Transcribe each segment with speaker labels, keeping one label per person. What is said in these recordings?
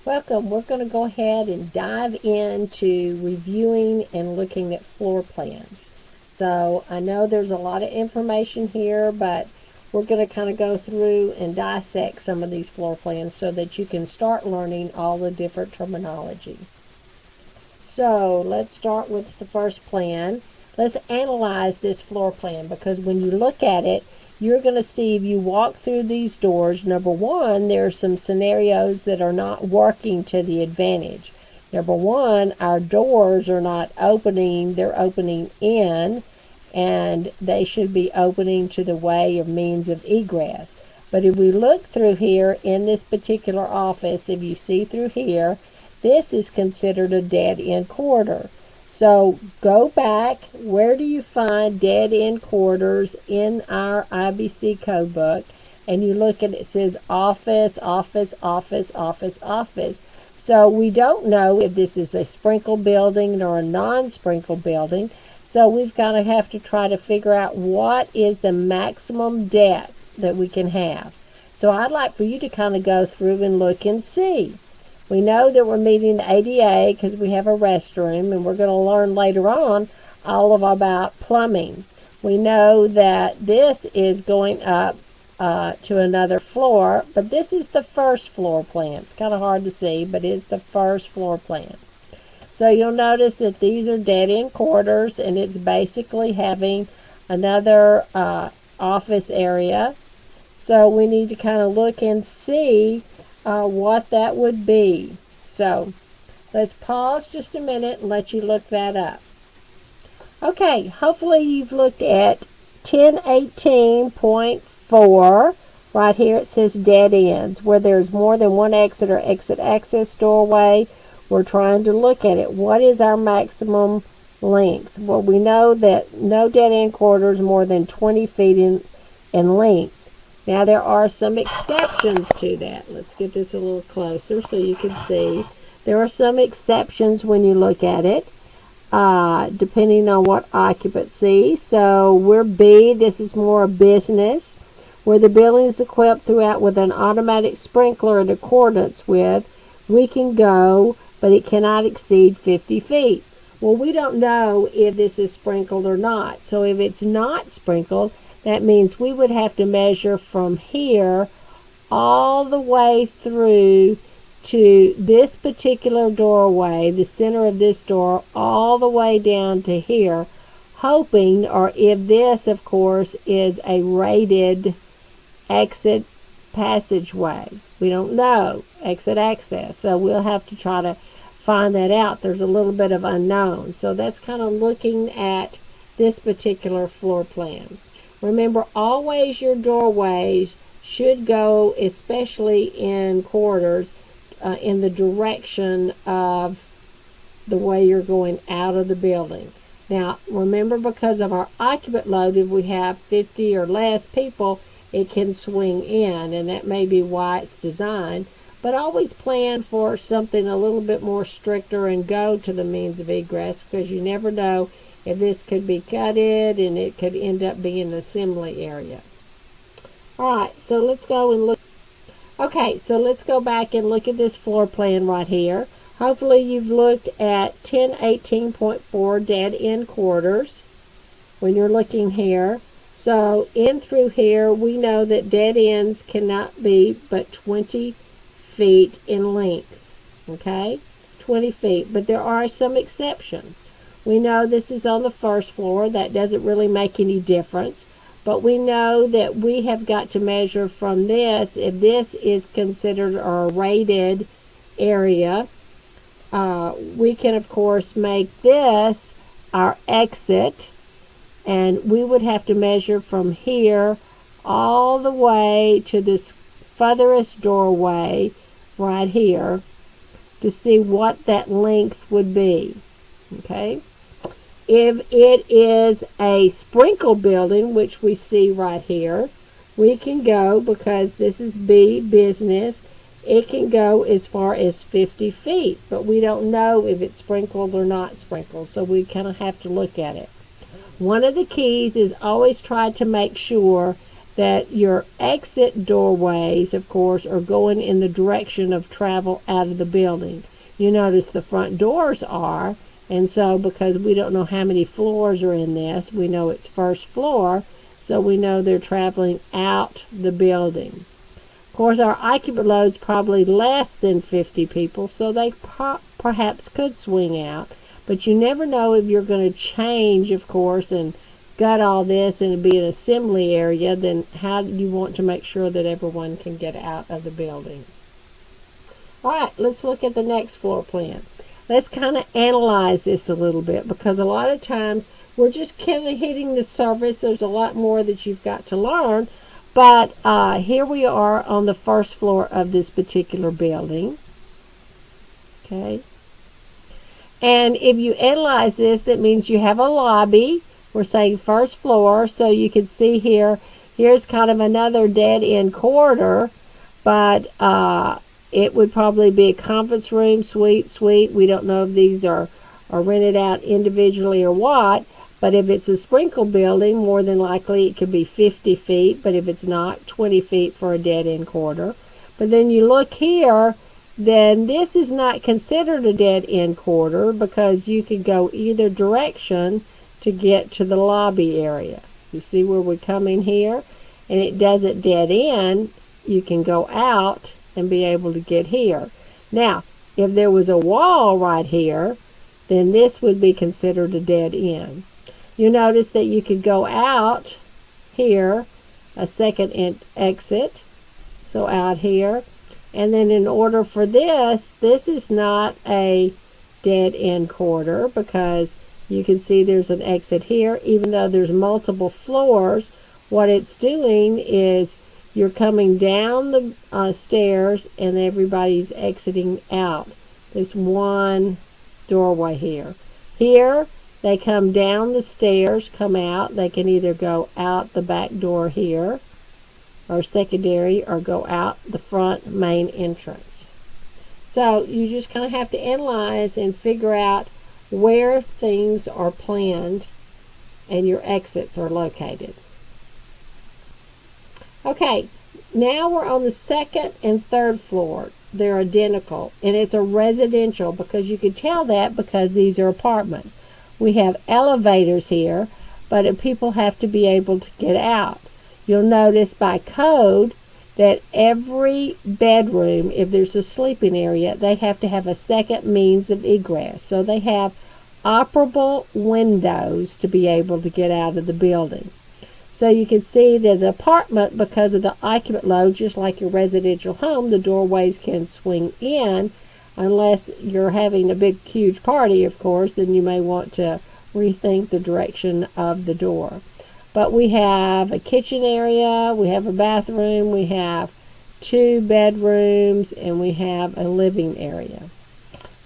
Speaker 1: Welcome. We're going to go ahead and dive into reviewing and looking at floor plans. So I know there's a lot of information here, but we're going to kind of go through and dissect some of these floor plans so that you can start learning all the different terminology. So let's start with the first plan. Let's analyze this floor plan because when you look at it, you're going to see if you walk through these doors, number one, there are some scenarios that are not working to the advantage. Number one, our doors are not opening, they're opening in, and they should be opening to the way or means of egress. But if we look through here in this particular office, if you see through here, this is considered a dead-end corridor. So go back. Where do you find dead-end corridors in our IBC code book? And you look at it, it says office, office, office, office, office. So we don't know if this is a sprinkle building or a non-sprinkle building. So we've got to have to try to figure out what is the maximum depth that we can have. So I'd like for you to kind of go through and look and see. We know that we're meeting the ADA because we have a restroom, and we're going to learn later on all about plumbing. We know that this is going up to another floor, but this is the first floor plan. It's kind of hard to see, but it's the first floor plan. So you'll notice that these are dead-end corridors, and it's basically having another office area. So we need to kind of look and see what that would be. So let's pause just a minute and let you look that up. Okay, hopefully you've looked at 1018.4. Right here it says dead ends, where there's more than one exit or exit access doorway. We're trying to look at it. What is our maximum length? Well, we know that no dead end corridor is more than 20 feet in length. Now, there are some exceptions to that. Let's get this a little closer so you can see. There are some exceptions when you look at it, depending on what occupancy. So we're B. This is more a business, where the building is equipped throughout with an automatic sprinkler in accordance with. We can go, but it cannot exceed 50 feet. Well, we don't know if this is sprinkled or not. So if it's not sprinkled, that means we would have to measure from here all the way through to this particular doorway, the center of this door, all the way down to here, hoping, or if this, of course, is a rated exit passageway. We don't know, exit access. So we'll have to try to find that out. There's a little bit of unknown. So that's kind of looking at this particular floor plan. Remember, always your doorways should go, especially in corridors, in the direction of the way you're going out of the building. Now, remember, because of our occupant load, if we have 50 or less people, it can swing in, and that may be why it's designed. But always plan for something a little bit more stricter and go to the means of egress, because you never know if this could be gutted and it could end up being an assembly area. Alright, so let's go and look. Okay, so let's go back and look at this floor plan right here. Hopefully you've looked at 1018.4 dead end corridors when you're looking here. So in through here, we know that dead ends cannot be but 20 feet in length. Okay, 20 feet, but there are some exceptions. We know this is on the first floor. That doesn't really make any difference. But we know that we have got to measure from this. If this is considered a rated area, we can, of course, make this our exit. And we would have to measure from here all the way to this furthest doorway right here to see what that length would be. Okay? If it is a sprinkle building, which we see right here, we can go, because this is B, business, it can go as far as 50 feet. But we don't know if it's sprinkled or not sprinkled, so we kind of have to look at it. One of the keys is always try to make sure that your exit doorways, of course, are going in the direction of travel out of the building. You notice the front doors are, and so because we don't know how many floors are in this, we know it's first floor, so we know they're traveling out the building. Of course, our occupant load's probably less than 50 people, so they perhaps could swing out, but you never know if you're going to change, of course, and gut all this and be an assembly area. Then how do you want to make sure that everyone can get out of the building? All right, let's look at the next floor plan. Let's kind of analyze this a little bit, because a lot of times we're just kind of hitting the surface. There's a lot more that you've got to learn, but here we are on the first floor of this particular building. Okay, and if you analyze this, that means you have a lobby. We're saying first floor, so you can see here's kind of another dead-end corridor, but it would probably be a conference room, suite. We don't know if these are rented out individually or what, but if it's a sprinkle building, more than likely it could be 50 feet, but if it's not, 20 feet for a dead-end corridor. But then you look here, then this is not considered a dead-end corridor, because you could go either direction to get to the lobby area. You see where we come in here, and it doesn't dead end. You can go out and be able to get here. Now, if there was a wall right here, then this would be considered a dead end. You notice that you could go out here, a second exit, so out here, and then in order for this is not a dead end corridor, because you can see there's an exit here. Even though there's multiple floors, what it's doing is you're coming down the stairs and everybody's exiting out. There's one doorway here. Here, they come down the stairs, come out. They can either go out the back door here, or secondary, or go out the front main entrance. So you just kind of have to analyze and figure out where things are planned and your exits are located. Okay, now we're on the second and third floor. They're identical, and it's a residential, because you can tell that because these are apartments. We have elevators here, but people have to be able to get out. You'll notice by code that every bedroom, if there's a sleeping area, they have to have a second means of egress. So they have operable windows to be able to get out of the building. So you can see that the apartment, because of the occupant load, just like your residential home, the doorways can swing in, unless you're having a big, huge party, of course, then you may want to rethink the direction of the door. But we have a kitchen area, we have a bathroom, we have 2 bedrooms, and we have a living area.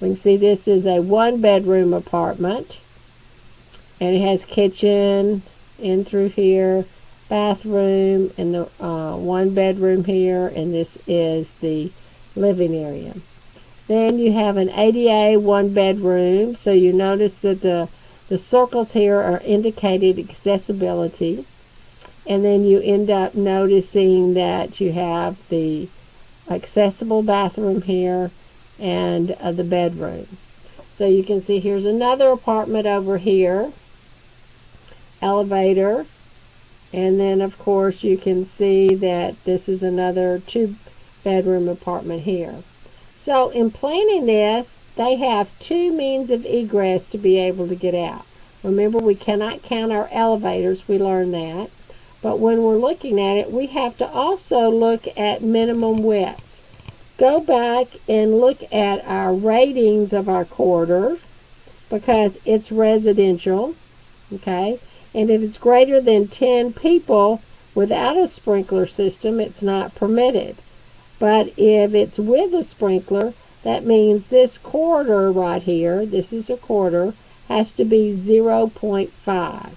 Speaker 1: We can see this is a 1-bedroom apartment, and it has kitchen in through here, bathroom, and the 1-bedroom here, and this is the living area. Then you have an ADA 1-bedroom, so you notice that the circles here are indicated accessibility, and then you end up noticing that you have the accessible bathroom here and the bedroom. So you can see here's another apartment over here, elevator, and then of course you can see that this is another 2-bedroom apartment here. So in planning this, they have 2 means of egress to be able to get out. Remember, we cannot count our elevators, we learned that. But when we're looking at it, we have to also look at minimum widths. Go back and look at our ratings of our corridors, because it's residential, okay? And if it's greater than 10 people without a sprinkler system, it's not permitted. But if it's with a sprinkler, that means this corridor right here, this is a corridor, has to be 0.5.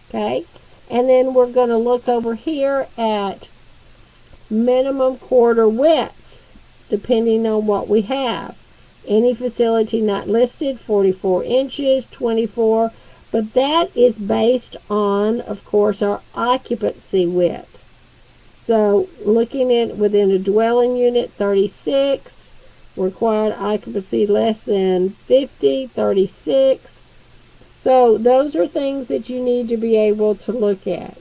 Speaker 1: Okay? And then we're going to look over here at minimum corridor widths, depending on what we have. Any facility not listed, 44 inches, 24, But that is based on, of course, our occupancy width. So looking at within a dwelling unit, 36, required occupancy less than 50, 36. So those are things that you need to be able to look at.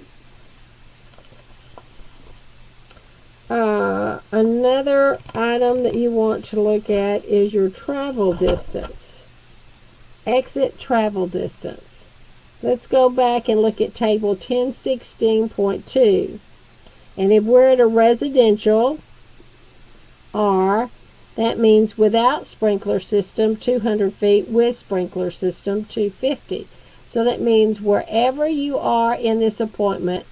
Speaker 1: Another item that you want to look at is your travel distance. Exit travel distance. Let's go back and look at table 1016.2. And if we're at a residential R, that means without sprinkler system 200 feet, with sprinkler system 250. So that means wherever you are in this apartment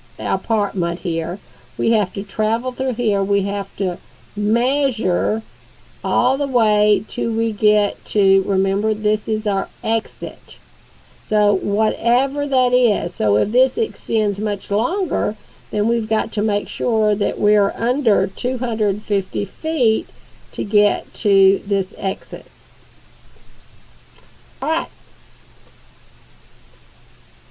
Speaker 1: here, we have to travel through here. We have to measure all the way till we get to, remember, this is our exit. So whatever that is, so if this extends much longer, then we've got to make sure that we are under 250 feet to get to this exit. All right.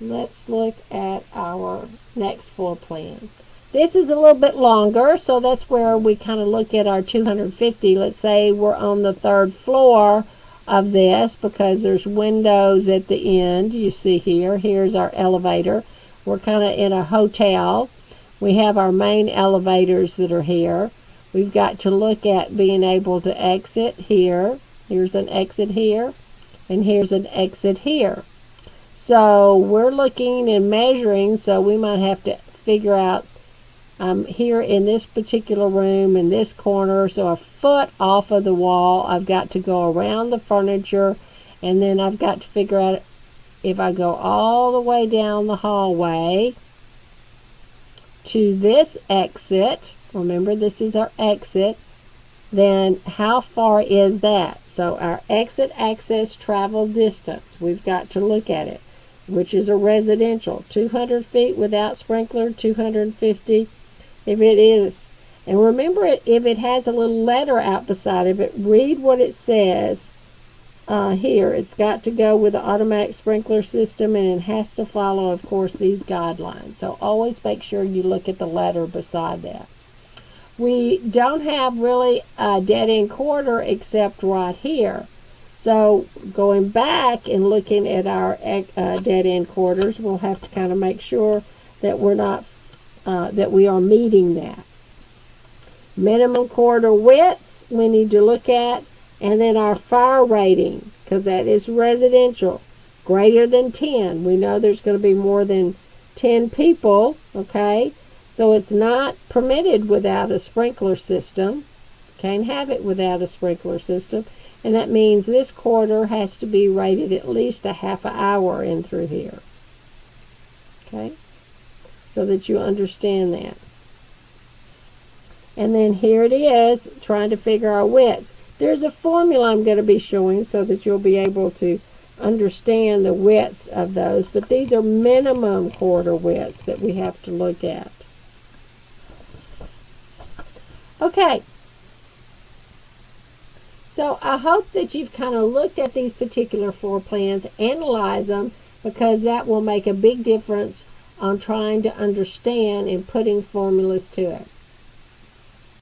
Speaker 1: Let's look at our next floor plan. This is a little bit longer, so that's where we kind of look at our 250. Let's say we're on the third floor of this because there's windows at the end. You see here. Here's our elevator. We're kind of in a hotel. We have our main elevators that are here. We've got to look at being able to exit here. Here's an exit here, and here's an exit here. So we're looking and measuring, so we might have to figure out here in this particular room, in this corner, so a foot off of the wall, I've got to go around the furniture, and then I've got to figure out if I go all the way down the hallway to this exit, remember this is our exit, then how far is that? So our exit access travel distance, we've got to look at it, which is a residential, 200 feet without sprinkler, 250 if it is. And remember, if it has a little letter out beside of it, read what it says here. It's got to go with the automatic sprinkler system, and it has to follow, of course, these guidelines. So always make sure you look at the letter beside that. We don't have really a dead-end corridor except right here. So going back and looking at our dead-end corridors, we'll have to kind of make sure that we're not that we are meeting that. Minimum corridor widths we need to look at, and then our fire rating, because that is residential, greater than 10. We know there's going to be more than 10 people, okay? So it's not permitted without a sprinkler system. Can't have it without a sprinkler system. And that means this corridor has to be rated at least a half an hour in through here. Okay? So that you understand that. And then here it is, trying to figure our widths. There's a formula I'm going to be showing so that you'll be able to understand the widths of those. But these are minimum corridor widths that we have to look at. Okay. So I hope that you've kind of looked at these particular floor plans, analyze them, because that will make a big difference on trying to understand and putting formulas to it.